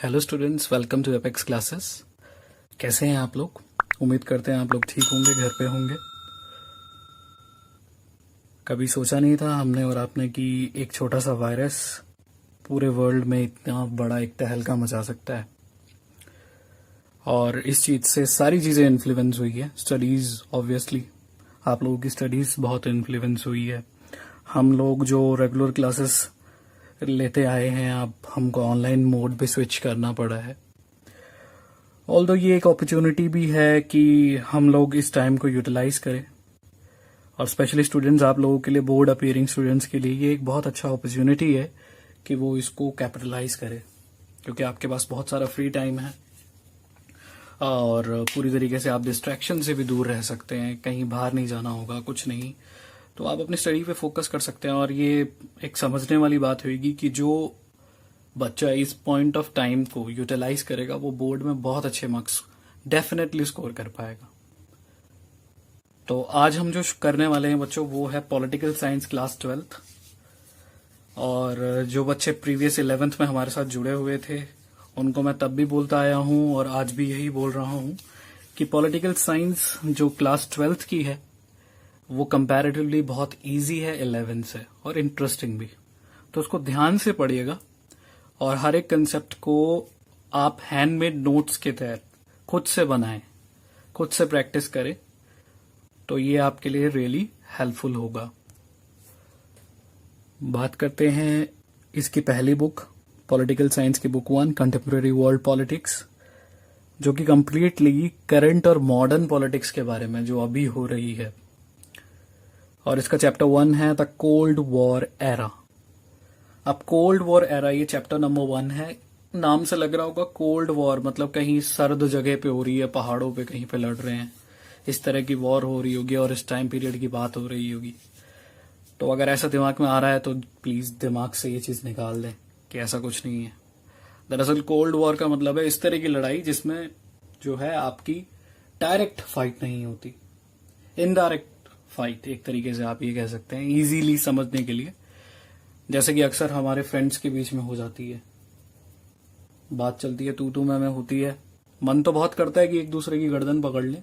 Hello students, welcome to apex classes. कैसे हैं आप लोग? उम्मीद करते हैं आप लोग ठीक होंगे, घर पे होंगे। कभी सोचा नहीं था हमने और आपने कि एक छोटा सा वायरस पूरे वर्ल्ड में इतना बड़ा एक तहलका मचा सकता है। और इस चीज़ से सारी चीज़ें इन्फ्लुएंस हुई है। स्टडीज़ ऑब्वियसली आप लोगों की स्टडीज़ बहुत इन्फ्लुएंस हुई है। हम लोग जो रेगुलर क्लासेस लेते आए हैं, अब हमको ऑनलाइन मोड पे स्विच करना पड़ा है। ऑल्दो ये एक अपॉर्चुनिटी भी है कि हम लोग इस टाइम को यूटिलाइज करें, और स्पेशली स्टूडेंट्स, आप लोगों के लिए, बोर्ड अपीयरिंग स्टूडेंट्स के लिए ये एक बहुत अच्छा अपॉर्चुनिटी है कि वो इसको कैपिटलाइज करें, क्योंकि आपके पास बहुत सारा फ्री टाइम है और पूरी तरीके से आप डिस्ट्रैक्शन से भी दूर रह सकते हैं। कहीं बाहर नहीं जाना होगा, कुछ नहीं, तो आप अपनी स्टडी पे फोकस कर सकते हैं। और ये एक समझने वाली बात होगी कि जो बच्चा इस पॉइंट ऑफ टाइम को यूटिलाइज करेगा वो बोर्ड में बहुत अच्छे मार्क्स डेफिनेटली स्कोर कर पाएगा। तो आज हम जो करने वाले हैं बच्चों, वो है पॉलिटिकल साइंस क्लास 12th। और जो बच्चे प्रीवियस 11th में हमारे साथ जुड़े हुए थे उनको मैं तब भी बोलता आया हूं और आज भी यही बोल रहा हूं कि पॉलिटिकल साइंस जो क्लास 12th की है वो कंपैरेटिवली बहुत इजी है 11th से, और इंटरेस्टिंग भी। तो उसको ध्यान से पढ़िएगा और हर एक कंसेप्ट को आप हैंडमेड नोट्स के तहत खुद से बनाएं, खुद से प्रैक्टिस करें, तो ये आपके लिए रियली हेल्पफुल होगा। बात करते हैं इसकी पहली बुक, पॉलिटिकल साइंस की बुक 1, कंटेम्प्रेरी वर्ल्ड पॉलिटिक्स, जो कि कंप्लीटली करंट और मॉडर्न पॉलिटिक्स के बारे में जो अभी हो रही है। और इसका चैप्टर 1 है द कोल्ड वॉर एरा। अब कोल्ड वॉर एरा ये चैप्टर नंबर 1 है। नाम से लग रहा होगा कोल्ड वॉर मतलब कहीं सर्द जगह पे हो रही है, पहाड़ों पे कहीं पे लड़ रहे हैं, इस तरह की वॉर हो रही होगी और इस टाइम पीरियड की बात हो रही होगी। तो अगर ऐसा दिमाग में आ रहा है तो प्लीज दिमाग से ये चीज निकाल दें कि ऐसा कुछ नहीं है। दरअसल कोल्ड वॉर का मतलब है इस तरह की लड़ाई जिसमें जो है आपकी डायरेक्ट फाइट नहीं होती, इनडायरेक्ट फाइट, एक तरीके से आप ये कह सकते हैं इजीली समझने के लिए। जैसे कि अक्सर हमारे फ्रेंड्स के बीच में हो जाती है, बात चलती है, तू मैं होती है, मन तो बहुत करता है कि एक दूसरे की गर्दन पकड़ ले,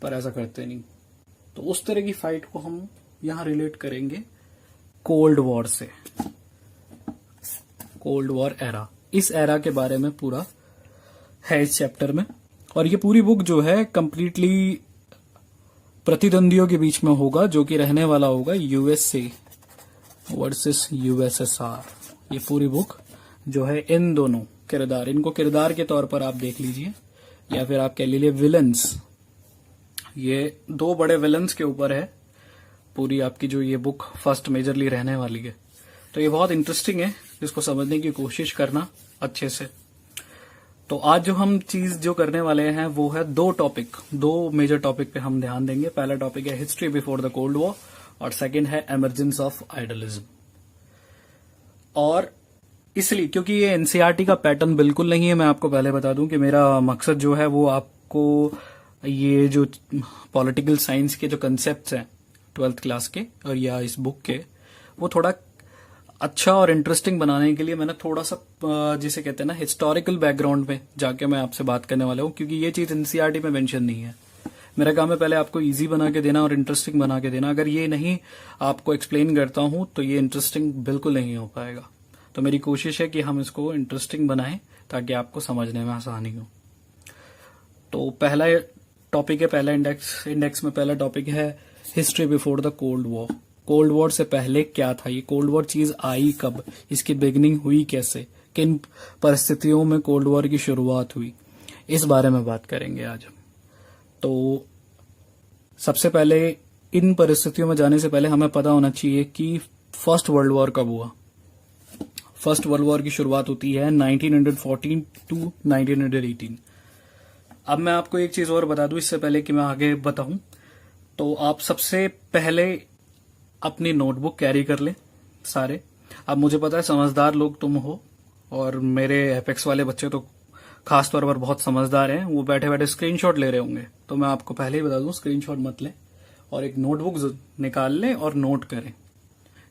पर ऐसा करते नहीं। तो उस तरह की फाइट को हम यहां रिलेट करेंगे कोल्ड वॉर से। कोल्ड वॉर एरा, इस एरा के बारे में पूरा है इस चैप्टर में। और ये पूरी बुक जो है कंप्लीटली प्रतिद्वंदियों के बीच में होगा, जो कि रहने वाला होगा यूएसए वर्सेस यूएसएसआर। ये पूरी बुक जो है इन दोनों किरदार, इनको किरदार के तौर पर आप देख लीजिए, या फिर आप कह लीजिए विलन्स। ये दो बड़े विलन्स के ऊपर है पूरी आपकी जो ये बुक फर्स्ट मेजरली रहने वाली है। तो ये बहुत इंटरेस्टिंग है, इसको समझने की कोशिश करना अच्छे से। तो आज जो हम चीज जो करने वाले हैं वो है दो मेजर टॉपिक पे हम ध्यान देंगे। पहला टॉपिक है history before the cold war और सेकंड है इमरजेंस ऑफ आइडलिज्म। और इसलिए क्योंकि ये एनसीईआरटी का पैटर्न बिल्कुल नहीं है, मैं आपको पहले बता दूं कि मेरा मकसद जो है वो आपको ये जो पॉलिटिकल साइंस के जो कंसेप्ट्स हैं 12th क्लास के और या इस बुक के, वो थोड़ा अच्छा और इंटरेस्टिंग बनाने के लिए मैंने थोड़ा सा जिसे कहते हैं ना हिस्टोरिकल बैकग्राउंड में जाके मैं आपसे बात करने वाला हूं, क्योंकि ये चीज एनसीईआरटी में मेंशन नहीं है। मेरा काम है पहले आपको इजी बना के देना और इंटरेस्टिंग बना के देना। अगर ये नहीं आपको एक्सप्लेन करता हूं तो ये इंटरेस्टिंग बिल्कुल नहीं हो पाएगा। तो मेरी कोशिश है कि हम इसको इंटरेस्टिंग बनाएं ताकि आपको समझने में आसानी हो। तो पहला टॉपिक है, पहला इंडेक्स में पहला टॉपिक है history before the cold war. Cold war से पहले क्या था, ये कोल्ड वॉर चीज आई कब, इसकी बिगनिंग हुई कैसे, किन परिस्थितियों में कोल्ड वॉर की शुरुआत हुई, इस बारे में बात करेंगे आज हम। तो सबसे पहले इन परिस्थितियों में जाने से पहले हमें पता होना चाहिए कि फर्स्ट वर्ल्ड वॉर कब हुआ। फर्स्ट वर्ल्ड वॉर की शुरुआत होती है 1914 टू 1918। अब मैं आपको एक चीज और बता दूं इससे पहले कि मैं आगे बताऊं, तो आप सबसे पहले अपनी नोटबुक कैरी कर लें सारे। अब मुझे पता है समझदार लोग तुम हो, और मेरे एपेक्स वाले बच्चे तो खास तौर पर बहुत समझदार हैं, वो बैठे बैठे स्क्रीनशॉट ले रहे होंगे। तो मैं आपको पहले ही बता दूं स्क्रीनशॉट मत लें और एक नोटबुक निकाल लें और नोट करें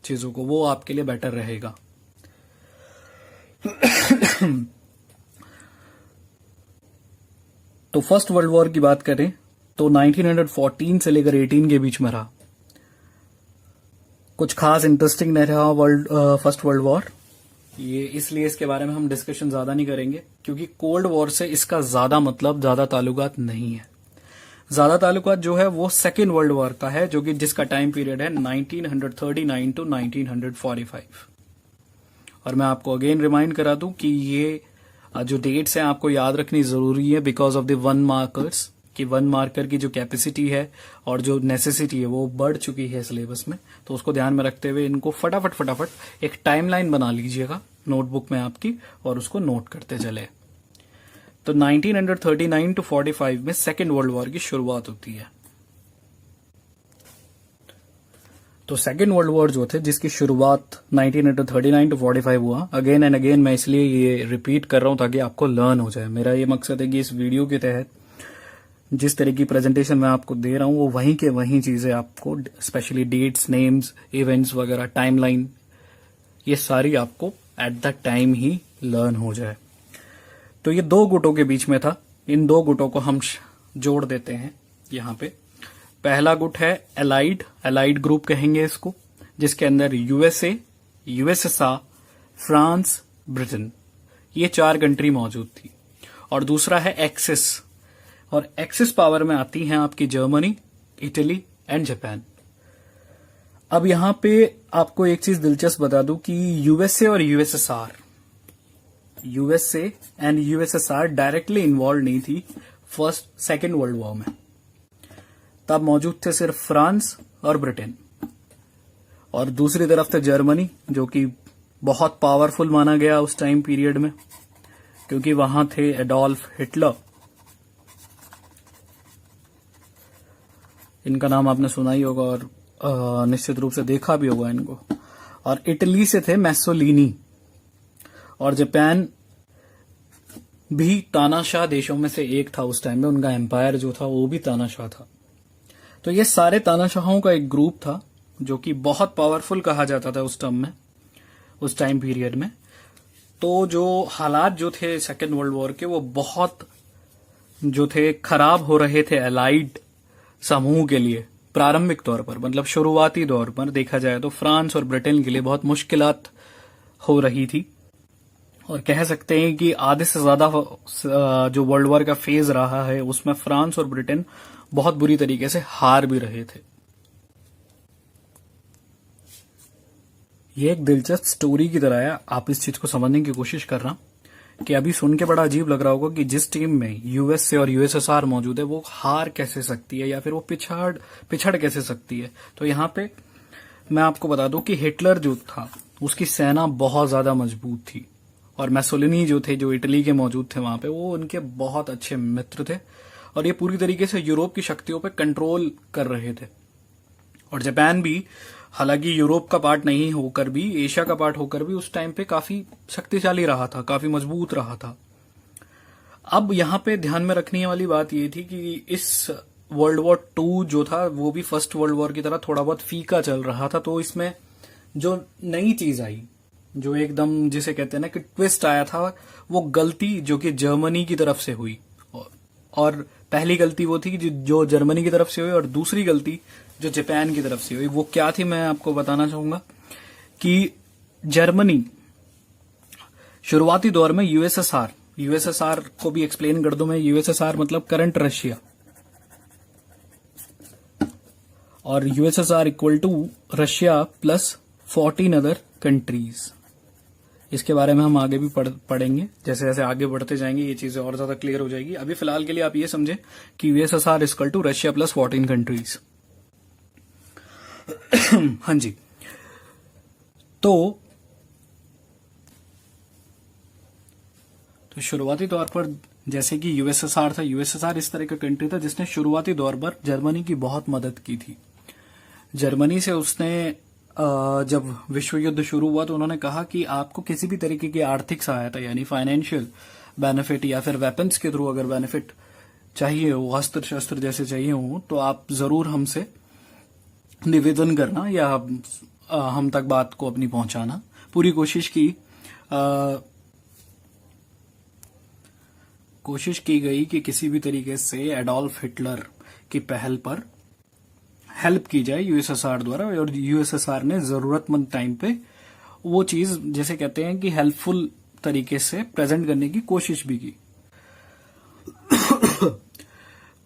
चीजों को, वो आपके लिए बेटर रहेगा। तो फर्स्ट वर्ल्ड वॉर की बात करें तो 1914 से लेकर 18 के बीच में रहा। कुछ खास इंटरेस्टिंग नहीं रहा फर्स्ट वर्ल्ड वॉर, ये इसलिए इसके बारे में हम डिस्कशन ज्यादा नहीं करेंगे, क्योंकि कोल्ड वॉर से इसका ज्यादा मतलब, ज्यादा ताल्लुकात नहीं है। ज्यादा ताल्लुकात जो है वो सेकेंड वर्ल्ड वॉर का है, जो कि जिसका टाइम पीरियड है 1939 टू 1945। और मैं आपको अगेन रिमाइंड करा दूं कि ये जो डेट्स हैं आपको याद रखनी जरूरी है, because of the one markers, कि वन मार्कर की जो कैपेसिटी है और जो नेसेसिटी है वो बढ़ चुकी है सिलेबस में। तो उसको ध्यान में रखते हुए इनको फटाफट एक टाइमलाइन बना लीजिएगा नोटबुक में आपकी, और उसको नोट करते चले। तो 1939 टू 45 में सेकेंड वर्ल्ड वॉर की शुरुआत होती है। तो सेकेंड वर्ल्ड वॉर जो थे, जिसकी शुरुआत 1939 टू 45 हुआ, अगेन एंड अगेन मैं इसलिए ये रिपीट कर रहा हूं ताकि आपको लर्न हो जाए। मेरा ये मकसद है कि इस वीडियो के तहत जिस तरह की प्रेजेंटेशन मैं आपको दे रहा हूं वो वहीं के वहीं चीजें आपको, स्पेशली डेट्स, नेम्स, इवेंट्स वगैरह, टाइमलाइन, ये सारी आपको at the time he learn हो जाए। तो ये दो गुटों के बीच में था, इन दो गुटों को हम जोड़ देते हैं यहाँ पे। पहला गुट है एलाइड ग्रुप कहेंगे इसको, जिसके अंदर यूएसए, यूएसएसआर, फ्रांस, ब्रिटेन, ये 4 कंट्री मौजूद थी। और दूसरा है एक्सिस, और एक्सिस पावर में आती हैं आपकी जर्मनी, इटली एंड जापान। अब यहां पे आपको एक चीज दिलचस्प बता दूं कि यूएसए और USSR, USA and USSR directly involve नहीं थी सेकेंड वर्ल्ड वॉर में। तब मौजूद थे सिर्फ फ्रांस और ब्रिटेन, और दूसरी तरफ थे जर्मनी, जो कि बहुत पावरफुल माना गया उस टाइम पीरियड में, क्योंकि वहां थे एडोल्फ हिटलर। इनका नाम आपने सुना ही होगा और निश्चित रूप से देखा भी होगा इनको। और इटली से थे मैसोलिनी, और जापान भी तानाशाह देशों में से एक था उस टाइम में, उनका एम्पायर जो था वो भी तानाशाह था। तो ये सारे तानाशाहों का एक ग्रुप था जो कि बहुत पावरफुल कहा जाता था उस उस टाइम पीरियड में। तो जो हालात जो थे सेकेंड वर्ल्ड वॉर के, वो बहुत जो थे खराब हो रहे थे एलाइड समूह के लिए। प्रारंभिक तौर पर, मतलब शुरुआती दौर पर देखा जाए तो फ्रांस और ब्रिटेन के लिए बहुत मुश्किलात हो रही थी, और कह सकते हैं कि आधे से ज्यादा जो वर्ल्ड वॉर का फेज रहा है उसमें फ्रांस और ब्रिटेन बहुत बुरी तरीके से हार भी रहे थे। ये एक दिलचस्प स्टोरी की तरह है, आप इस चीज को समझने की कोशिश कर रहा कि अभी सुन के बड़ा अजीब लग रहा होगा कि जिस टीम में यूएसए और यूएसएसआर मौजूद है वो हार कैसे सकती है, या फिर वो पिछड़ कैसे सकती है। तो यहां पे मैं आपको बता दूं कि हिटलर जो था उसकी सेना बहुत ज्यादा मजबूत थी, और मैसोलिनी जो थे, जो इटली के मौजूद थे वहां पे, वो उनके बहुत अच्छे मित्र थे, और ये पूरी तरीके से यूरोप की शक्तियों पर कंट्रोल कर रहे थे। और जापान भी, हालांकि यूरोप का पार्ट नहीं होकर भी, एशिया का पार्ट होकर भी, उस टाइम पे काफी शक्तिशाली रहा था, काफी मजबूत रहा था। अब यहां पे ध्यान में रखने वाली बात ये थी कि इस वर्ल्ड वॉर 2 जो था वो भी फर्स्ट वर्ल्ड वॉर की तरह थोड़ा बहुत फीका चल रहा था। तो इसमें जो नई चीज आई, जो एकदम जिसे कहते हैं ना कि ट्विस्ट आया था, वो गलती जो कि जर्मनी की तरफ से हुई। और पहली गलती वो थी जो जर्मनी की तरफ से हुई, और दूसरी गलती जो जापान की तरफ से हुई। वो क्या थी मैं आपको बताना चाहूंगा कि जर्मनी शुरुआती दौर में यूएसएसआर को भी एक्सप्लेन कर दूं मैं। यूएसएसआर मतलब करंट रशिया, और USSR equal to Russia plus 14 other countries. इसके बारे में हम आगे भी पढ़ेंगे, जैसे जैसे आगे बढ़ते जाएंगे ये चीजें और ज्यादा क्लियर हो जाएगी। अभी फिलहाल के लिए आप ये समझे कि USSR equal to Russia plus 14 countries. हाँ जी। तो शुरुआती तौर पर जैसे कि यूएसएसआर था, यूएसएसआर इस तरह का कंट्री था जिसने शुरुआती दौर पर जर्मनी की बहुत मदद की थी। जर्मनी से उसने जब विश्व युद्ध शुरू हुआ तो उन्होंने कहा कि आपको किसी भी तरीके की आर्थिक सहायता, यानी फाइनेंशियल बेनिफिट या फिर वेपन्स के थ्रू अगर बेनिफिट चाहिए हो, अस्त्र शस्त्र जैसे चाहिए हो, तो आप जरूर हमसे निवेदन करना या हम तक बात को अपनी पहुंचाना। पूरी कोशिश की कोशिश की गई कि किसी भी तरीके से एडोल्फ हिटलर की पहल पर हेल्प की जाए यूएसएसआर द्वारा, और यूएसएसआर ने जरूरतमंद टाइम पे वो चीज जैसे कहते हैं कि हेल्पफुल तरीके से प्रेजेंट करने की कोशिश भी की।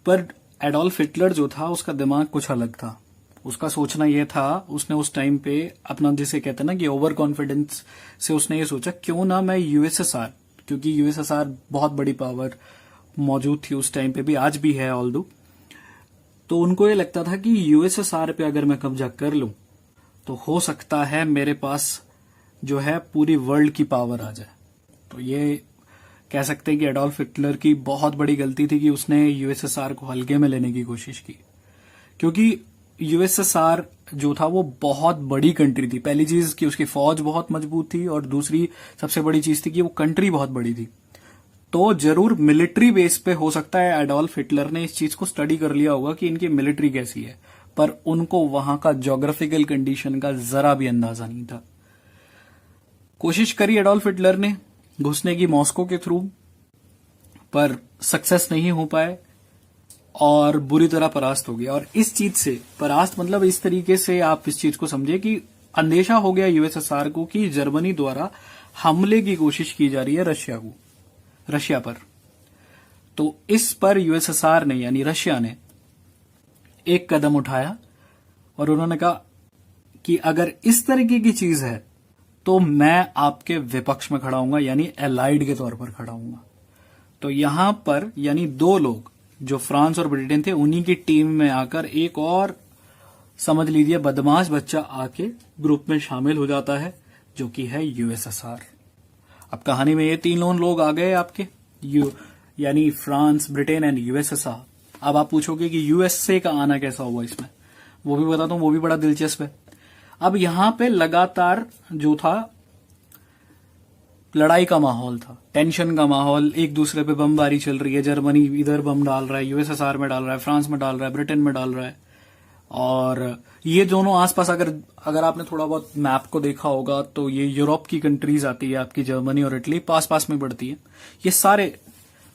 पर एडोल्फ हिटलर जो था उसका दिमाग कुछ अलग था। उसका सोचना यह था, उसने उस टाइम पे अपना जिसे कहते हैं ना कि ओवर कॉन्फिडेंस से उसने ये सोचा क्यों ना मैं यूएसएसआर, क्योंकि यूएसएसआर बहुत बड़ी पावर मौजूद थी उस टाइम पे भी, आज भी है ऑल्दो, तो उनको ये लगता था कि यूएसएसआर पे अगर मैं कब्जा कर लूं तो हो सकता है मेरे पास जो है पूरी वर्ल्ड की पावर आ जाए। तो ये कह सकते हैं कि एडोल्फ हिटलर की बहुत बड़ी गलती थी कि उसने यूएसएसआर को हल्के में लेने की कोशिश की, क्योंकि यूएसएसआर जो था वो बहुत बड़ी कंट्री थी। पहली चीज कि उसकी फौज बहुत मजबूत थी, और दूसरी सबसे बड़ी चीज थी कि वो कंट्री बहुत बड़ी थी। तो जरूर मिलिट्री बेस पे हो सकता है एडोल्फ हिटलर ने इस चीज को स्टडी कर लिया होगा कि इनकी मिलिट्री कैसी है, पर उनको वहां का ज्योग्राफिकल कंडीशन का जरा भी अंदाजा नहीं था। कोशिश करी एडोल्फ हिटलर ने घुसने की मॉस्को के थ्रू, पर सक्सेस नहीं हो पाए और बुरी तरह परास्त हो गया। और इस चीज से परास्त मतलब इस तरीके से आप इस चीज को समझे कि अंदेशा हो गया यूएसएसआर को कि जर्मनी द्वारा हमले की कोशिश की जा रही है रशिया पर। तो इस पर यूएसएसआर ने यानी रशिया ने एक कदम उठाया और उन्होंने कहा कि अगर इस तरीके की चीज है तो मैं आपके विपक्ष में खड़ा हूंगा, यानी एलाइड के तौर पर खड़ा हूंगा। तो यहां पर यानी दो लोग जो फ्रांस और ब्रिटेन थे उन्हीं की टीम में आकर एक और समझ लीजिए बदमाश बच्चा आके ग्रुप में शामिल हो जाता है, जो कि है यूएसएसआर। अब कहानी में ये तीनों लोग आ गए आपके यानी फ्रांस, ब्रिटेन एंड यूएसएसआर। अब आप पूछोगे कि यूएसए का आना कैसा हुआ इसमें, वो भी बताता हूं, वो भी बड़ा दिलचस्प है। अब यहां पे लगातार जो था लड़ाई का माहौल था, टेंशन का माहौल, एक दूसरे पे बमबारी चल रही है। जर्मनी इधर बम डाल रहा है, यूएसएसआर में डाल रहा है, फ्रांस में डाल रहा है, ब्रिटेन में डाल रहा है। और ये दोनों आसपास अगर आपने थोड़ा बहुत मैप को देखा होगा तो ये यूरोप की कंट्रीज आती है आपकी, जर्मनी और इटली पास पास में पड़ती है। ये सारे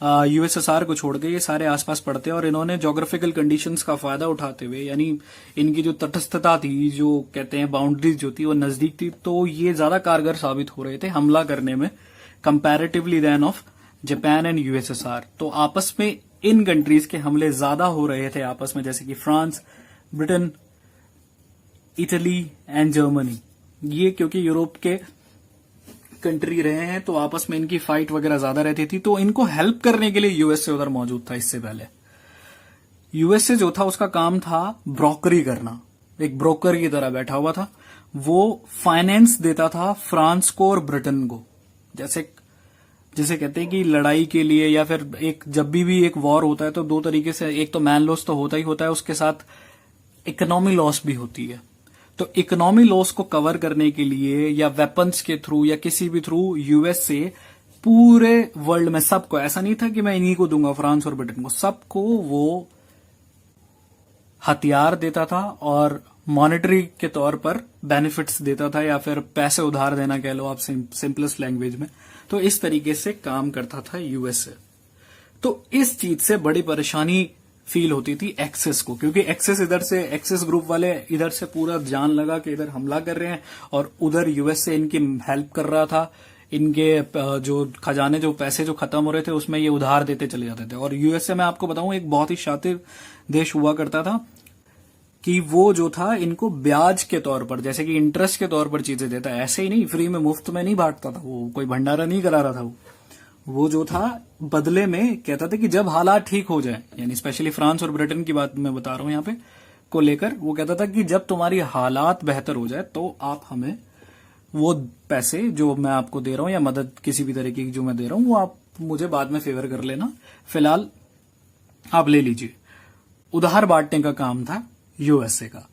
यूएसएसआर को छोड़ के ये सारे आसपास पड़ते हैं, और इन्होंने ज्योग्राफिकल कंडीशंस का फायदा उठाते हुए यानी इनकी जो तटस्थता थी, जो कहते हैं बाउंड्रीज जो थी वो नजदीक थी, तो ये ज्यादा कारगर साबित हो रहे थे हमला करने में comparatively then of Japan and USSR. तो आपस में इन कंट्रीज के हमले ज्यादा हो रहे थे आपस में, जैसे कि France, Britain, Italy and Germany. ये क्योंकि यूरोप के कंट्री रहे हैं तो आपस में इनकी फाइट वगैरह ज्यादा रहती थी, तो इनको हेल्प करने के लिए यूएसए उधर मौजूद था। इससे पहले यूएसए जो था उसका काम था ब्रोकरी करना, एक ब्रोकर की तरह बैठा हुआ था। वो फाइनेंस देता था फ्रांस को और ब्रिटेन को, जैसे कहते हैं कि लड़ाई के लिए या फिर एक जब भी एक वॉर होता है तो दो तरीके से, एक तो मैन लॉस तो होता ही होता है, उसके साथ इकोनॉमी लॉस भी होती है। तो इकोनॉमी लॉस को कवर करने के लिए या वेपन्स के थ्रू या किसी भी थ्रू यूएसए पूरे वर्ल्ड में सबको, ऐसा नहीं था कि मैं इन्हीं को दूंगा फ्रांस और ब्रिटेन को, सबको वो हथियार देता था और मॉनेटरी के तौर पर बेनिफिट्स देता था, या फिर पैसे उधार देना कह लो आप सिंपलेस्ट लैंग्वेज में। तो इस तरीके से काम करता था यूएसए। तो इस चीज से बड़ी परेशानी फील होती थी एक्सेस को, क्योंकि एक्सेस ग्रुप वाले इधर से पूरा जान लगा कि इधर हमला कर रहे हैं और उधर यूएसए इनकी हेल्प कर रहा था। इनके जो खजाने, जो पैसे जो खत्म हो रहे थे उसमें ये उधार देते चले जाते थे। और यूएसए में आपको बताऊं एक बहुत ही शातिर देश हुआ करता था कि वो जो था इनको ब्याज के तौर पर, जैसे कि इंटरेस्ट के तौर पर चीजें देता है, ऐसे ही नहीं फ्री में मुफ्त में नहीं बांटता था, वो कोई भंडारा नहीं करा रहा था। वो जो था बदले में कहता था कि जब हालात ठीक हो जाए, यानी स्पेशली फ्रांस और ब्रिटेन की बात मैं बता रहा हूं यहाँ पे को लेकर, वो कहता था कि जब तुम्हारी हालात बेहतर हो जाए तो आप हमें वो पैसे जो मैं आपको दे रहा हूं या मदद किसी भी तरीके की जो मैं दे रहा हूं वो आप मुझे बाद में फेवर कर लेना, फिलहाल आप ले लीजिए। उधार बांटने का काम था यूएसए का।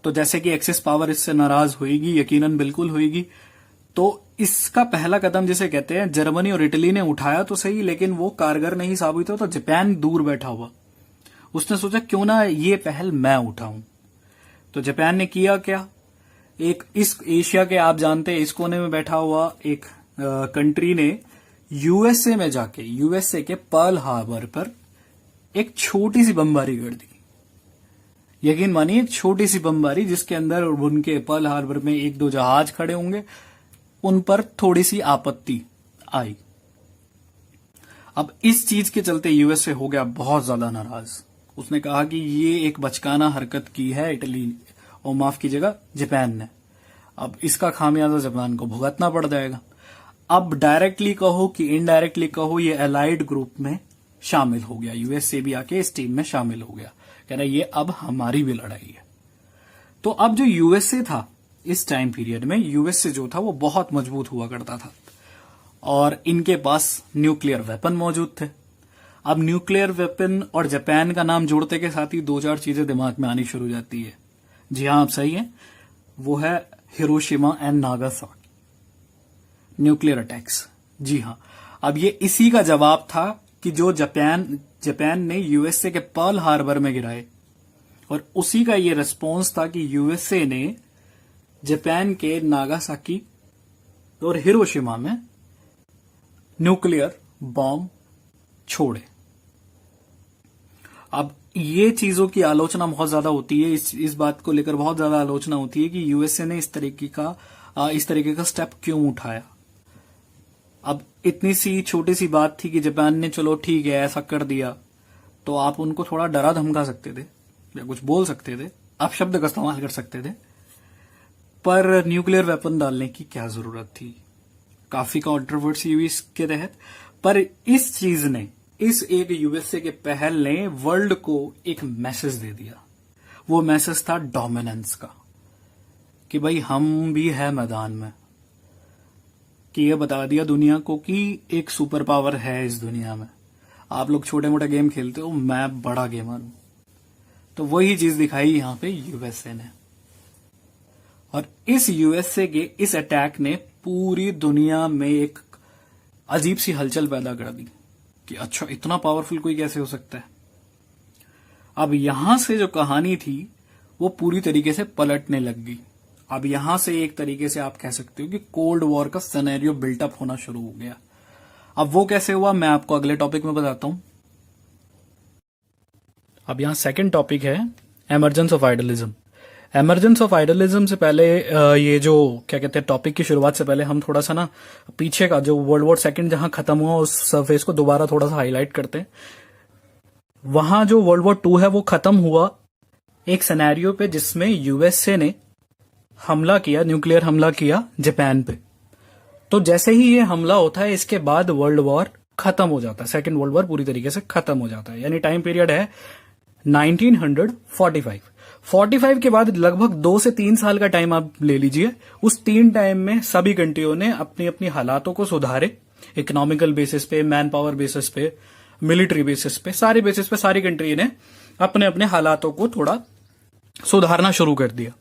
तो जैसे कि एक्सेस पावर इससे नाराज होगी, यकीनन बिल्कुल होगी, तो इसका पहला कदम जिसे कहते हैं जर्मनी और इटली ने उठाया तो सही, लेकिन वो कारगर नहीं साबित हुआ। तो जापान दूर बैठा हुआ, उसने सोचा क्यों ना ये पहल मैं उठाऊं। तो जापान ने किया क्या, एक इस एशिया के आप जानते हैं इस कोने में बैठा हुआ एक कंट्री ने यूएसए में जाके यूएसए के पर्ल हार्बर पर एक छोटी सी बमबारी कर दी। यकीन मानिए, एक छोटी सी बमबारी जिसके अंदर उनके पर्ल हार्बर में एक दो जहाज खड़े होंगे, उन पर थोड़ी सी आपत्ति आई। अब इस चीज के चलते यूएसए हो गया बहुत ज्यादा नाराज। उसने कहा कि ये एक बचकाना हरकत की है इटली और माफ कीजिएगा जापान ने। अब इसका खामियाजा जापान को भुगतना पड़ जाएगा। अब डायरेक्टली कहो कि इनडायरेक्टली कहो, ये अलाइड ग्रुप में शामिल हो गया। यूएसए भी आके इस टीम में शामिल हो गया, कह रहा ये अब हमारी भी लड़ाई है। तो अब जो यूएसए था इस टाइम पीरियड में, यूएसए जो था वो बहुत मजबूत हुआ करता था और इनके पास न्यूक्लियर वेपन मौजूद थे। अब न्यूक्लियर वेपन और जापान का नाम जोड़ते के साथ ही दो चार चीजें दिमाग में आनी शुरू हो जाती है। जी हाँ, आप सही हैं, वो है Hiroshima and Nagasaki nuclear attacks. जी हाँ, अब ये इसी का जवाब था कि जो जापान ने यूएसए के पर्ल हार्बर में गिराए, और उसी का ये रिस्पॉन्स था कि यूएसए ने जापान के नागासाकी और हिरोशिमा में न्यूक्लियर बॉम्ब छोड़े। अब ये चीजों की आलोचना बहुत ज्यादा होती है, इस बात को लेकर बहुत ज्यादा आलोचना होती है कि यूएसए ने इस तरीके का स्टेप क्यों उठाया। अब इतनी सी छोटी सी बात थी कि जापान ने चलो ठीक है ऐसा कर दिया, तो आप उनको थोड़ा डरा धमका सकते थे या कुछ बोल सकते थे, आप शब्द का इस्तेमाल कर सकते थे, पर न्यूक्लियर वेपन डालने की क्या जरूरत थी। काफी कंट्रोवर्सी हुई इसके तहत, पर इस चीज ने, इस एक यूएसए के पहल ने वर्ल्ड को एक मैसेज दे दिया। वो मैसेज था डोमिनेंस का, कि भाई हम भी है मैदान में, कि ये बता दिया दुनिया को कि एक सुपर पावर है इस दुनिया में। आप लोग छोटे मोटे गेम खेलते हो, मैं बड़ा गेमर हूं। तो वही चीज दिखाई यहां पे यूएसए ने, और इस यूएसए के इस अटैक ने पूरी दुनिया में एक अजीब सी हलचल पैदा कर दी कि अच्छा इतना पावरफुल कोई कैसे हो सकता है। अब यहां से जो कहानी थी वो पूरी तरीके से पलटने लग गई। अब यहां से एक तरीके से आप कह सकते हो कि कोल्ड वॉर का सिनेरियो बिल्टअप होना शुरू हो गया। अब वो कैसे हुआ मैं आपको अगले टॉपिक में बताता हूं। अब यहां सेकंड टॉपिक है emergence of idealism. Emergence of idealism से पहले ये जो क्या कहते हैं टॉपिक की शुरुआत से पहले हम थोड़ा सा ना पीछे का जो वर्ल्ड वॉर सेकंड जहां खत्म हुआ उस सरफेस को दोबारा थोड़ा सा हाईलाइट करते हैं। वहां जो वर्ल्ड वॉर 2 है वो खत्म हुआ एक सिनेरियो पे जिसमें यूएसए ने हमला किया, न्यूक्लियर हमला किया जापान पे। तो जैसे ही ये हमला होता है इसके बाद वर्ल्ड वॉर खत्म हो जाता है, सेकंड वर्ल्ड वॉर पूरी तरीके से खत्म हो जाता है। यानी टाइम पीरियड है 1945। 45 के बाद लगभग 2 से 3 साल का टाइम आप ले लीजिए। उस 3 टाइम में सभी कंट्रियों ने अपनी अपनी हालातों को सुधारे, इकोनॉमिकल बेसिस पे, मैन पावर बेसिस पे, मिलिट्री बेसिस पे, सारे बेसिस पे सारी कंट्री ने अपने अपने हालातों को थोड़ा सुधारना शुरू कर दिया।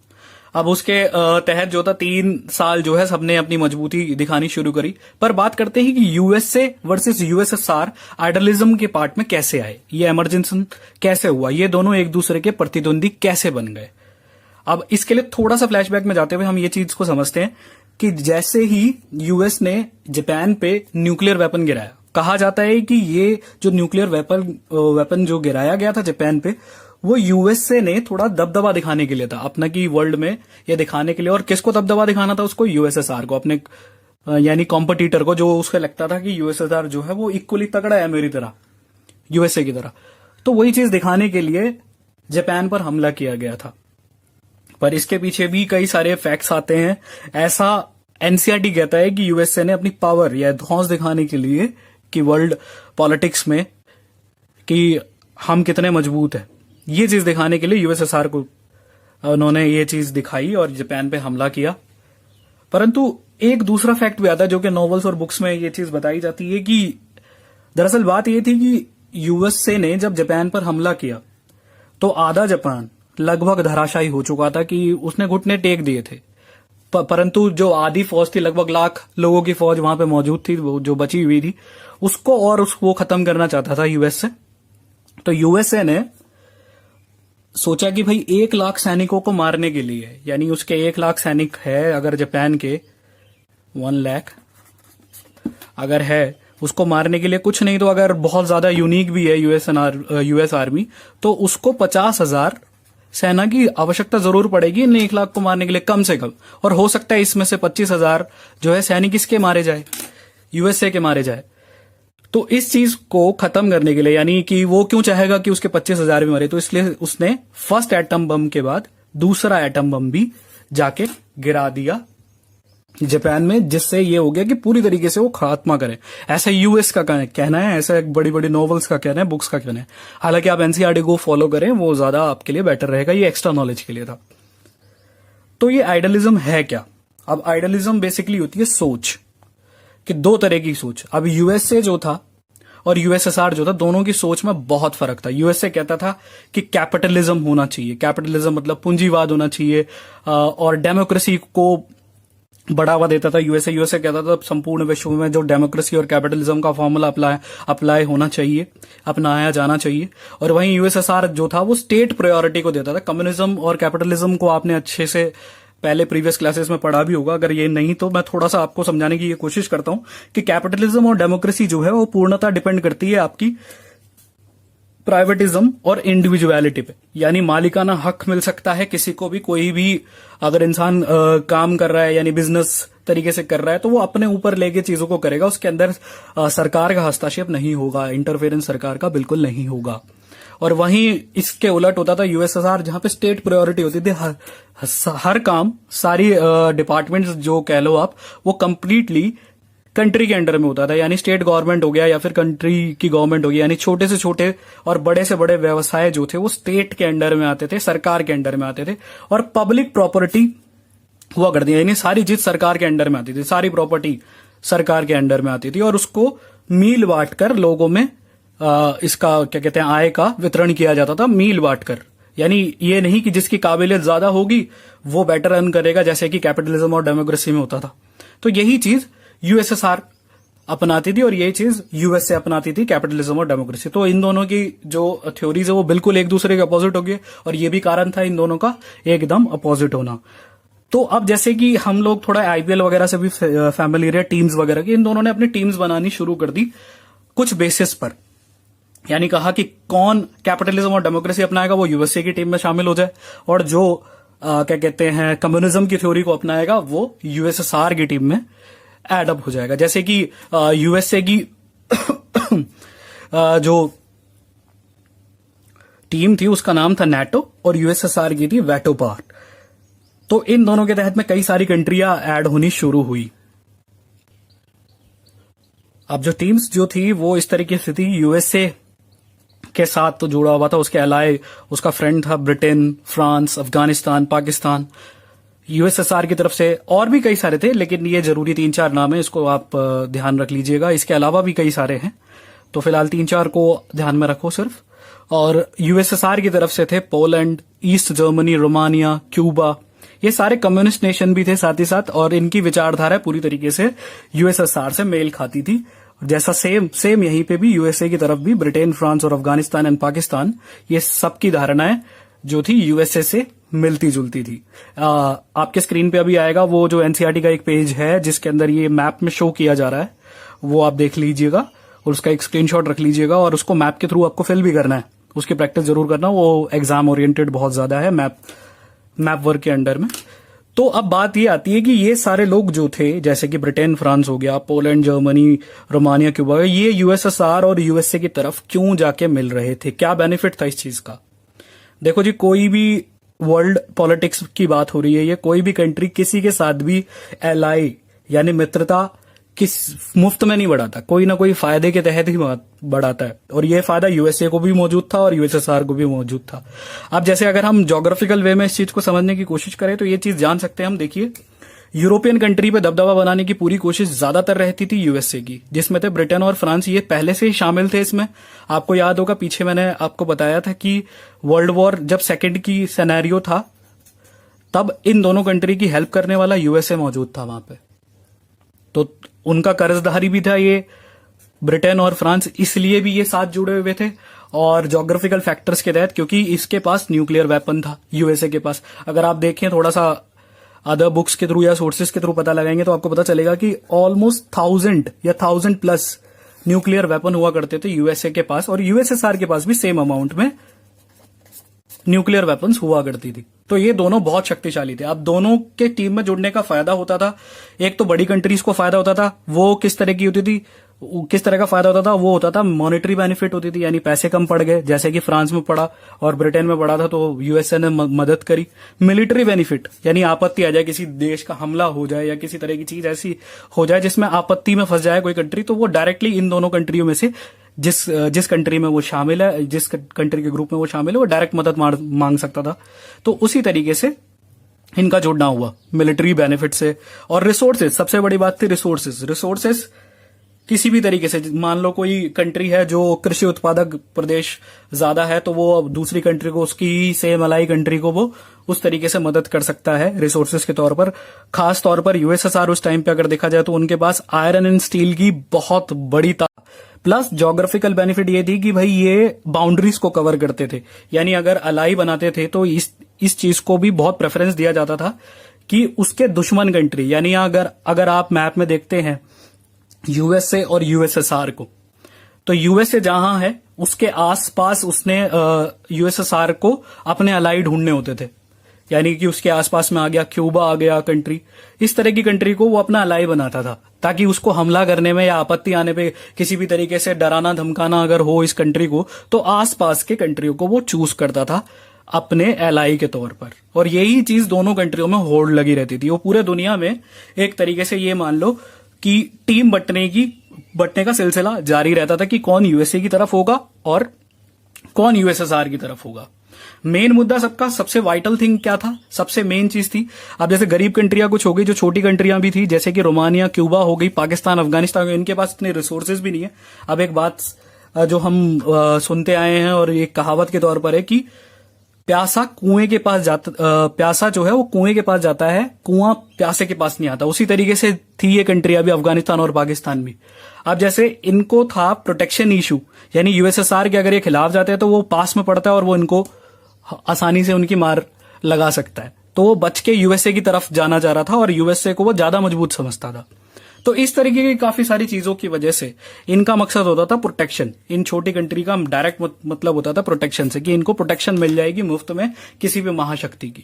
अब उसके तहत जो था 3 साल जो है सबने अपनी मजबूती दिखानी शुरू करी। पर बात करते हैं कि यूएसए वर्सेस यूएसएसआर आइडलिज्म के पार्ट में कैसे आए, ये इमरजेंसी कैसे हुआ, ये दोनों एक दूसरे के प्रतिद्वंदी कैसे बन गए। अब इसके लिए थोड़ा सा फ्लैशबैक में जाते हुए हम ये चीज को समझते हैं कि जैसे ही यूएस ने जापान पे न्यूक्लियर वेपन गिराया, कहा जाता है कि ये जो न्यूक्लियर वेपन जो गिराया गया था जापान पे, वो यूएसए ने थोड़ा दबदबा दिखाने के लिए था अपना, की वर्ल्ड में ये दिखाने के लिए। और किसको दबदबा दिखाना था उसको? यूएसएसआर को, अपने यानी कॉम्पिटिटर को, जो उसको लगता था कि यूएसएसआर जो है वो इक्वली तगड़ा है मेरी तरह, यूएसए की तरह। तो वही चीज दिखाने के लिए जापान पर हमला किया गया था। पर इसके पीछे भी कई सारे फैक्ट्स आते हैं। ऐसा एनसीईआरटी कहता है कि यूएसए ने अपनी पावर या धौंस दिखाने के लिए कि वर्ल्ड पॉलिटिक्स में कि हम कितने मजबूत हैं, ये चीज दिखाने के लिए यूएसएसआर को उन्होंने ये चीज दिखाई और जापान पे हमला किया। परंतु एक दूसरा फैक्ट भी आता है जो कि नॉवेल्स और बुक्स में ये चीज बताई जाती है कि दरअसल बात ये थी कि यूएसए ने जब जापान पर हमला किया तो आधा जापान लगभग धराशायी हो चुका था, कि उसने घुटने टेक दिए थे। परंतु जो आधी फौज थी, लगभग 1 लाख लोगों की फौज वहां पे मौजूद थी, जो बची हुई थी, उसको और उसको खत्म करना चाहता था यूएसए। तो यूएसए ने सोचा कि भाई 1 लाख सैनिकों को मारने के लिए, यानी उसके 1 लाख सैनिक है, अगर जापान के 1 लाख अगर है, उसको मारने के लिए कुछ नहीं तो अगर बहुत ज्यादा यूनिक भी है यूएस आर्मी, तो उसको 50,000 सेना की आवश्यकता जरूर पड़ेगी इन 1 लाख को मारने के लिए कम से कम। और हो सकता है इसमें से 25,000 जो है सैनिक किसके मारे जाए, यूएसए के मारे जाए। तो इस चीज को खत्म करने के लिए, यानी कि वो क्यों चाहेगा कि उसके 25,000 भी मरे, तो इसलिए उसने फर्स्ट एटम बम के बाद दूसरा एटम बम भी जाके गिरा दिया जापान में, जिससे ये हो गया कि पूरी तरीके से वो खात्मा करे। ऐसा यूएस का कहना है, ऐसा बड़ी बड़ी नॉवेल्स का कहना है, बुक्स का कहना है। हालांकि आप एनसीईआरटी को फॉलो करें, वो ज्यादा आपके लिए बेटर रहेगा, ये एक्स्ट्रा नॉलेज के लिए था। तो ये आइडियलिज्म है क्या? अब आइडियलिज्म बेसिकली होती है सोच, कि दो तरह की सोच। अब यूएसए जो था और यूएसएसआर जो था, दोनों की सोच में बहुत फर्क था। यूएसए कहता था कि कैपिटलिज्म होना चाहिए, कैपिटलिज्म मतलब पूंजीवाद होना चाहिए, और डेमोक्रेसी को बढ़ावा देता था यूएसए कहता था संपूर्ण विश्व में जो डेमोक्रेसी और कैपिटलिज्म का फॉर्मूला अप्लाई होना चाहिए, अपनाया जाना चाहिए। और वहीं यूएसएसआर जो था वो स्टेट प्रायोरिटी को देता था। कम्युनिज्म और कैपिटलिज्म को आपने अच्छे से पहले प्रीवियस क्लासेस में पढ़ा भी होगा, अगर ये नहीं तो मैं थोड़ा सा आपको समझाने की ये कोशिश करता हूं कि कैपिटलिज्म और डेमोक्रेसी जो है वो पूर्णतः डिपेंड करती है आपकी प्राइवेटिज्म और इंडिविजुअलिटी पे। यानी मालिकाना हक मिल सकता है किसी को भी, कोई भी अगर इंसान काम कर रहा है यानी बिजनेस तरीके से कर रहा है तो वो अपने ऊपर लेके चीजों को करेगा, उसके अंदर सरकार का हस्तक्षेप नहीं होगा, इंटरफेरेंस सरकार का बिल्कुल नहीं होगा। और वहीं इसके उलट होता था यूएसएसआर, जहां पे स्टेट प्रायोरिटी होती थी। हर काम, सारी डिपार्टमेंट्स जो कह लो आप, वो कंप्लीटली कंट्री के अंडर में होता था। यानी स्टेट गवर्नमेंट हो गया या फिर कंट्री की गवर्नमेंट हो गई, यानी छोटे से छोटे और बड़े से बड़े व्यवसाय जो थे वो स्टेट के अंडर में आते थे, सरकार के अंडर में आते थे। और पब्लिक प्रॉपर्टी हुआ करती है, यानी सारी चीज सरकार के अंडर में आती थी, सारी प्रॉपर्टी सरकार के अंडर में आती थी। और उसको मील बांट कर लोगों में इसका क्या कहते हैं, आय का वितरण किया जाता था, मील बांट कर। यानी ये नहीं कि जिसकी काबिलियत ज्यादा होगी वो बेटर अर्न करेगा, जैसे कि कैपिटलिज्म और डेमोक्रेसी में होता था। तो यही चीज यूएसएसआर अपनाती थी और यही चीज यूएसए अपनाती थी, कैपिटलिज्म और डेमोक्रेसी। तो इन दोनों की जो थ्योरीज है वो बिल्कुल एक दूसरे के अपोजिट हो गए, और ये भी कारण था इन दोनों का एकदम अपोजिट होना। तो अब जैसे कि हम लोग थोड़ा आईपीएल वगैरह से भी फैमिलियर है, टीम्स वगैरह की, इन दोनों ने अपनी टीम्स बनानी शुरू कर दी कुछ बेसिस पर। यानी कहा कि कौन कैपिटलिज्म और डेमोक्रेसी अपनाएगा वो यूएसए की टीम में शामिल हो जाए, और जो क्या कहते हैं कम्युनिज्म की थ्योरी को अपनाएगा वो यूएसएसआर की टीम में एडअप हो जाएगा। जैसे कि यूएसए की जो टीम थी उसका नाम था नाटो, और यूएसएसआर की थी वेटो पार्ट। तो इन दोनों के तहत में कई सारी कंट्रियां ऐड होनी शुरू हुई। अब जो टीम्स जो थी वो इस तरीके से थी, यूएसए के साथ तो जुड़ा हुआ था, उसके अलाए उसका फ्रेंड था Britain, France, Afghanistan, Pakistan. USSR की तरफ से और भी कई सारे थे, लेकिन ये जरूरी 3-4 नाम है, इसको आप ध्यान रख लीजिएगा। इसके अलावा भी कई सारे हैं, तो फिलहाल 3-4 को ध्यान में रखो सिर्फ। और यूएसएसआर की तरफ से थे Poland, east Germany, Romania, Cuba, ये सारे कम्युनिस्ट नेशन भी थे साथ ही साथ, और इनकी विचारधारा पूरी तरीके से यूएसएसआर से मेल खाती थी। जैसा सेम यहीं पे भी यूएसए की तरफ भी ब्रिटेन, फ्रांस और अफगानिस्तान एंड पाकिस्तान, ये सबकी धारणाएं जो थी यूएसए से मिलती जुलती थी। आपके स्क्रीन पे अभी आएगा वो जो एनसीईआरटी का एक पेज है जिसके अंदर ये मैप में शो किया जा रहा है, वो आप देख लीजिएगा और उसका एक स्क्रीनशॉट रख लीजिएगा, और उसको मैप के थ्रू आपको फिल भी करना है, उसकी प्रैक्टिस जरूर करना। वो एग्जाम ओरिएंटेड बहुत ज्यादा है मैप वर्क के अंडर में। तो अब बात ये आती है कि ये सारे लोग जो थे, जैसे कि ब्रिटेन, फ्रांस हो गया, पोलैंड, जर्मनी, रोमानिया, क्यूबा, ये यूएसएसआर और यूएसए की तरफ क्यों जाके मिल रहे थे, क्या बेनिफिट था इस चीज का? देखो जी, कोई भी वर्ल्ड पॉलिटिक्स की बात हो रही है, ये कोई भी कंट्री किसी के साथ भी एलाई यानी मित्रता किस मुफ्त में नहीं बढ़ाता, कोई ना कोई फायदे के तहत ही बढ़ाता है। और ये फायदा यूएसए को भी मौजूद था और यूएसएसआर को भी मौजूद था। अब जैसे अगर हम ज्योग्राफिकल वे में इस चीज को समझने की कोशिश करें तो ये चीज जान सकते हैं हम। देखिए, यूरोपियन कंट्री पे दबदबा बनाने की पूरी कोशिश ज्यादातर रहती थी यूएसए की, जिसमें थे ब्रिटेन और फ्रांस, ये पहले से ही शामिल थे इसमें। आपको याद होगा पीछे मैंने आपको बताया था कि वर्ल्ड वॉर जब सेकेंड की सिनेरियो था तब इन दोनों कंट्री की हेल्प करने वाला यूएसए मौजूद था वहां पे, तो उनका कर्जदारी भी था ये ब्रिटेन और फ्रांस, इसलिए भी ये साथ जुड़े हुए थे। और ज्योग्राफिकल फैक्टर्स के तहत, क्योंकि इसके पास न्यूक्लियर वेपन था यूएसए के पास। अगर आप देखें थोड़ा सा अदर बुक्स के थ्रू या सोर्सेस के थ्रू पता लगाएंगे तो आपको पता चलेगा कि ऑलमोस्ट 1000 या 1000+ न्यूक्लियर वेपन हुआ करते थे यूएसए के पास, और यूएसएसआर के पास भी सेम अमाउंट में न्यूक्लियर वेपन्स हुआ करती थी। तो ये दोनों बहुत शक्तिशाली थे। अब दोनों के टीम में जुड़ने का फायदा होता था, एक तो बड़ी कंट्रीज को फायदा होता था, वो किस तरह की होती थी, किस तरह का फायदा होता था, वो होता था मॉनेटरी बेनिफिट होती थी, यानी पैसे कम पड़ गए, जैसे कि फ्रांस में पड़ा और ब्रिटेन में पड़ा था, तो यूएसए ने मदद करी। मिलिट्री बेनिफिट, यानी आपत्ति आ जाए, किसी देश का हमला हो जाए या किसी तरह की चीज ऐसी हो जाए जिसमें आपत्ति में फंस जाए कोई कंट्री, तो वो डायरेक्टली इन दोनों कंट्रियों में से जिस कंट्री में वो शामिल है, जिस कंट्री के ग्रुप में वो शामिल है, वो डायरेक्ट मदद मांग सकता था। तो उसी तरीके से इनका जुड़ना हुआ मिलिट्री बेनिफिट से। और रिसोर्सेज, सबसे बड़ी बात थी रिसोर्सेज किसी भी तरीके से, मान लो कोई कंट्री है जो कृषि उत्पादक प्रदेश ज्यादा है, तो वो दूसरी कंट्री को, उसकी सेम अलाई कंट्री को वो उस तरीके से मदद कर सकता है रिसोर्सेज के तौर पर। खास तौर पर यूएसएसआर उस टाइम पे अगर देखा जाए तो उनके पास आयरन एंड स्टील की बहुत बड़ी प्लस जोग्राफिकल बेनिफिट ये थी कि भाई ये बाउंड्रीज को कवर करते थे, यानी अगर अलाई बनाते थे तो इस चीज को भी बहुत प्रेफरेंस दिया जाता था कि उसके दुश्मन कंट्री, यानी अगर आप मैप में देखते हैं यूएसए और यूएसएसआर को, तो यूएसए जहां है उसके आसपास उसने यूएसएसआर को अपने अलाई ढूंढने होते थे, यानी कि उसके आसपास में आ गया क्यूबा, आ गया कंट्री, इस तरह की कंट्री को वो अपना अलाई बनाता था, ताकि उसको हमला करने में या आपत्ति आने पे किसी भी तरीके से डराना धमकाना अगर हो इस कंट्री को, तो आसपास के कंट्रियों को वो चूज करता था अपने एलाई के तौर पर। और यही चीज दोनों कंट्रियों में होड़ लगी रहती थी। वो पूरे दुनिया में एक तरीके से ये मान लो कि टीम बंटने का सिलसिला जारी रहता था कि कौन यूएसए की तरफ होगा और कौन यूएसएसआर की तरफ होगा। मेन मुद्दा सबका, सबसे वाइटल थिंग क्या था, सबसे मेन चीज थी, अब जैसे गरीब कंट्रियां कुछ हो गई, जो छोटी कंट्रियां भी थी, जैसे कि रोमानिया, क्यूबा हो गई, पाकिस्तान, अफगानिस्तान, इनके पास इतने रिसोर्सेज भी नहीं है। अब एक बात जो हम सुनते आए हैं और एक कहावत के तौर पर है कि प्यासा कुएं के पास जाता, प्यासा जो है वो कुएं के पास जाता है, कुआं प्यासे के पास नहीं आता। उसी तरीके से थी ये कंट्री अभी अफगानिस्तान और पाकिस्तान भी। अब जैसे इनको था प्रोटेक्शन इशू, यानी यूएसएसआर के अगर ये खिलाफ जाते हैं तो वो पास में पड़ता है और वो इनको आसानी से उनकी मार लगा सकता है, तो वो बच के यूएसए की तरफ जाना चाह रहा था और यूएसए को वो ज्यादा मजबूत समझता था। तो इस तरीके की काफी सारी चीजों की वजह से इनका मकसद होता था प्रोटेक्शन। इन छोटी कंट्री का डायरेक्ट मतलब होता था प्रोटेक्शन से, कि इनको प्रोटेक्शन मिल जाएगी मुफ्त में किसी भी महाशक्ति की।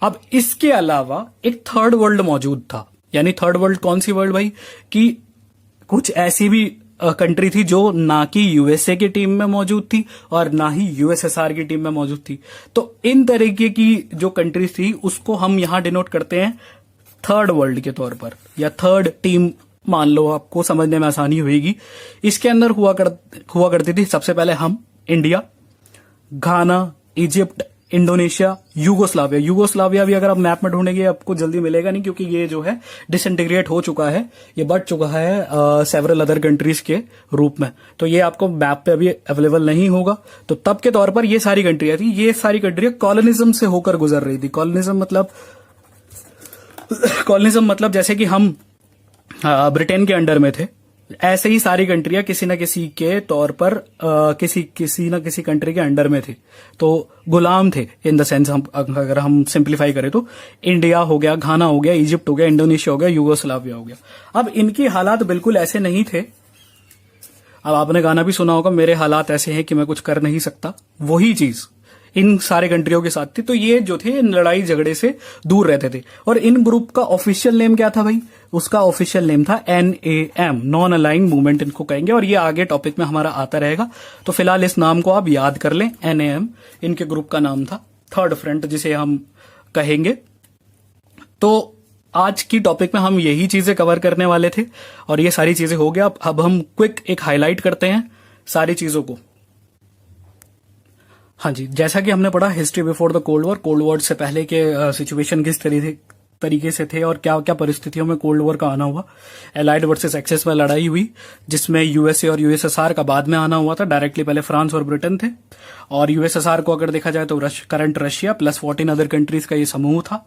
अब इसके अलावा एक थर्ड वर्ल्ड मौजूद था, यानी थर्ड वर्ल्ड कौन सी वर्ल्ड भाई, कि कुछ ऐसी भी कंट्री थी जो ना कि यूएसए की टीम में मौजूद थी और ना ही यूएसएसआर की टीम में मौजूद थी। तो इन तरीके की जो कंट्रीज थी उसको हम यहां डिनोट करते हैं थर्ड वर्ल्ड के तौर पर, या थर्ड टीम मान लो, आपको समझने में आसानी होगी। इसके अंदर हुआ करती थी सबसे पहले हम, इंडिया, घाना, इजिप्ट, इंडोनेशिया, यूगोस्लाविया भी अगर आप मैप में ढूंढेंगे आपको जल्दी मिलेगा नहीं, क्योंकि ये जो है डिसइंटीग्रेट हो चुका है, ये बढ़ चुका है सेवरल अदर कंट्रीज के रूप में, तो ये आपको मैप पे अभी अवेलेबल नहीं होगा। तो तब के तौर पर ये सारी कंट्रियां थी, ये सारी कंट्रियां कॉलोनिज्म से होकर गुजर रही थी। कॉलोनिज्म मतलब जैसे कि हम ब्रिटेन के अंडर में थे, ऐसे ही सारी कंट्रियां किसी न किसी के तौर पर किसी न किसी कंट्री के अंडर में थे, तो गुलाम थे इन द सेंस। अगर हम सिंप्लीफाई करें तो इंडिया हो गया, घाना हो गया, इजिप्ट हो गया, इंडोनेशिया हो गया, यूगोस्लाविया हो गया। अब इनके हालात बिल्कुल ऐसे नहीं थे। अब आपने गाना भी सुना होगा, मेरे हालात ऐसे हैं कि मैं कुछ कर नहीं सकता, वही चीज इन सारे कंट्रियों के साथ थी। तो ये जो थे लड़ाई झगड़े से दूर रहते थे। और इन ग्रुप का ऑफिशियल नेम क्या था भाई, उसका ऑफिशियल नेम था NAM, नॉन अलाइंग मूवमेंट इनको कहेंगे, और ये आगे टॉपिक में हमारा आता रहेगा। तो फिलहाल इस नाम को आप याद कर लें, NAM इनके ग्रुप का नाम था, थर्ड फ्रंट जिसे हम कहेंगे। तो आज की टॉपिक में हम यही चीजें कवर करने वाले थे और ये सारी चीजें हो गया। अब हम क्विक एक हाईलाइट करते हैं सारी चीजों को। हाँ जी, जैसा कि हमने पढ़ा history before the cold war, cold war से पहले के सिचुएशन किस तरीके से थे और क्या क्या परिस्थितियों में कोल्ड वॉर का आना हुआ। एलाइड वर्सेस एक्सेस में लड़ाई हुई, जिसमें यूएसए और यूएसएसआर का बाद में आना हुआ था। डायरेक्टली पहले फ्रांस और ब्रिटेन थे, और यूएसएसआर को अगर देखा जाए तो current Russia plus 14 other countries का ये समूह था।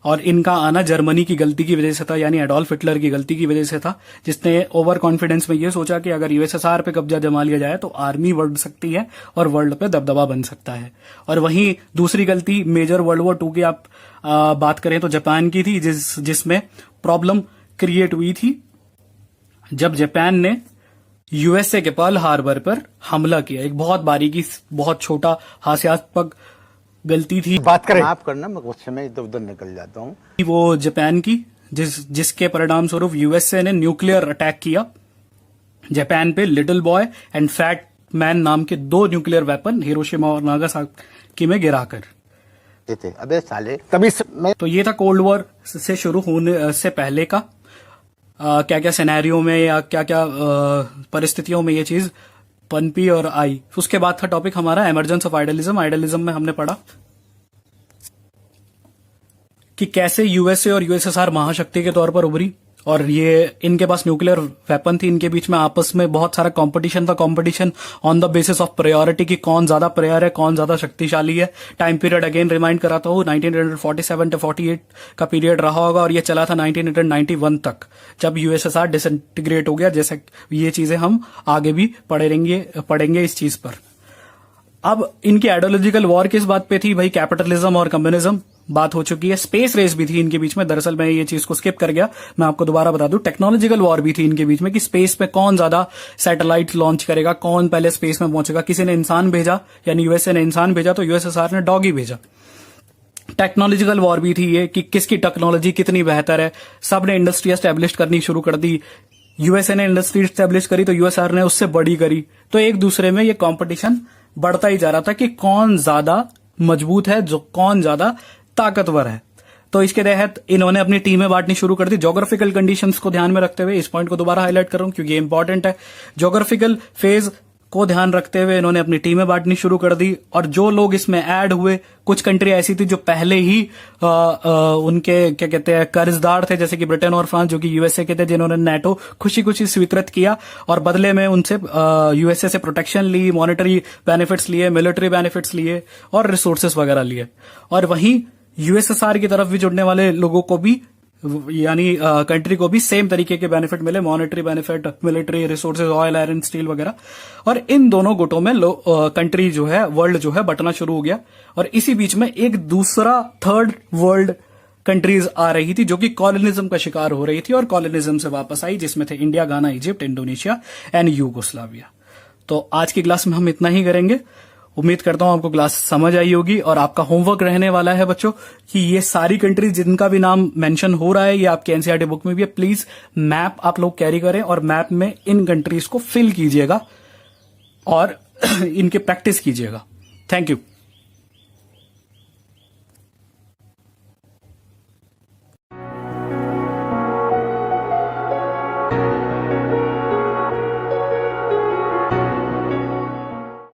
और इनका आना जर्मनी की गलती की वजह से था, यानी एडोल्फ हिटलर की गलती की वजह से था, जिसने ओवर कॉन्फिडेंस में ये सोचा कि अगर यूएसएसआर पे कब्जा जमा लिया जाए तो आर्मी बढ़ सकती है और वर्ल्ड पे दबदबा बन सकता है। और वहीं दूसरी गलती मेजर वर्ल्ड वॉर 2 की आप बात करें तो जापान की थी, जिसमें प्रॉब्लम क्रिएट हुई थी जब जापान ने यूएसए के पर्ल हार्बर पर हमला किया। एक बहुत बारीकी, बहुत छोटा हास्यास्पद गलती थी, बात करें। माफ करना, मैं कुछ समय इधर उधर निकल जाता हूँ। वो जापान की, जिसके परिणाम स्वरूप यूएसए ने न्यूक्लियर अटैक किया जापान पे। Little boy and fat man नाम के 2 न्यूक्लियर वेपन हिरोशिमा और नागासाकी में गिराकर। थे अबे साले, तभी मैं तो ये था कोल्ड वॉर से शुरू होने से पहले का क्या क्या सिनेरियो में या क्या क्या परिस्थितियों में ये चीज पनपी और आई। उसके बाद था टॉपिक हमारा एमरजेंस ऑफ आइडियलिज्म। आइडियलिज्म में हमने पढ़ा कि कैसे यूएसए और यूएसएसआर महाशक्ति के तौर पर उभरी, और ये इनके पास न्यूक्लियर वेपन थी, इनके बीच में आपस में बहुत सारा कंपटीशन था। Competition on the basis of priority की कौन ज्यादा प्रेयर है, कौन ज्यादा शक्तिशाली है। टाइम पीरियड अगेन रिमाइंड कराता हूं, 1947 to 48 का पीरियड रहा होगा, और ये चला था 1991 तक, जब यूएसएसआर डिसइंटीग्रेट हो गया। जैसे ये चीजें हम आगे भी पढ़ेंगे इस चीज पर। अब इनकी आइडियोलॉजिकल वॉर किस बात पे थी भाई? कैपिटलिज्म और कम्युनिज्म बात हो चुकी है। स्पेस रेस भी थी इनके बीच में। दरअसल मैं ये चीज को स्किप कर गया, मैं आपको दोबारा बता दूं। टेक्नोलॉजिकल वॉर भी थी इनके बीच में कि स्पेस पे कौन ज्यादा सैटेलाइट लॉन्च करेगा, कौन पहले स्पेस में पहुंचेगा। किसी ने इंसान भेजा, यानी यूएसए ने इंसान भेजा, तो यूएसएसआर ने डॉगी भेजा। टेक्नोलॉजिकल वॉर भी थी ये कि किसकी टेक्नोलॉजी कितनी बेहतर है। सबने इंडस्ट्री एस्टेब्लिश करनी शुरू कर दी। यूएसए ने इंडस्ट्री एस्टेब्लिश करी तो यूएसआर ने उससे बड़ी करी। तो एक दूसरे में ये कंपटीशन बढ़ता ही जा रहा था कि कौन ज्यादा मजबूत है, जो कौन ज्यादा ताकतवर है। तो इसके तहत इन्होंने अपनी टीमें बांटनी शुरू कर दी। ज्योग्राफिकल कंडीशंस को ध्यान में रखते हुए, इस पॉइंट को दोबारा हाईलाइट कर रहा हूं क्योंकि ये इंपॉर्टेंट है। ज्योग्राफिकल फेज को ध्यान रखते हुए इन्होंने अपनी टीमें बांटनी शुरू कर दी, और जो लोग इसमें ऐड हुए, कुछ कंट्री ऐसी थी जो पहले ही उनके क्या कहते हैं कर्जदार थे, जैसे कि ब्रिटेन और फ्रांस, जो कि यूएसए के थे, जिन्होंने नेटो खुशी खुशी स्वीकृत किया और बदले में उनसे यूएसए से प्रोटेक्शन ली, मॉनेटरी बेनिफिट्स लिए, मिलिट्री बेनिफिट्स लिए और रिसोर्सेस वगैरह लिए। और वहीं यूएसएसआर की तरफ भी जुड़ने वाले लोगों को भी, यानी कंट्री को भी सेम तरीके के बेनिफिट मिले, monetary benefit, military resources, oil, iron, steel वगैरह। और इन दोनों गुटों में कंट्री जो है, वर्ल्ड जो है, बंटना शुरू हो गया। और इसी बीच में एक दूसरा थर्ड वर्ल्ड कंट्रीज आ रही थी जो कि कॉलोनिज्म का शिकार हो रही थी और कॉलोनिज्म से वापस आई, जिसमें थे इंडिया, गाना, इजिप्ट, इंडोनेशिया एंड यूगोस्लाविया। तो आज की क्लास में हम इतना ही करेंगे। उम्मीद करता हूं आपको क्लास समझ आई होगी, और आपका होमवर्क रहने वाला है बच्चों कि ये सारी कंट्रीज जिनका भी नाम मेंशन हो रहा है, ये आपके एनसीईआरटी बुक में भी है। प्लीज मैप आप लोग कैरी करें और मैप में इन कंट्रीज को फिल कीजिएगा और इनकी प्रैक्टिस कीजिएगा। Thank you.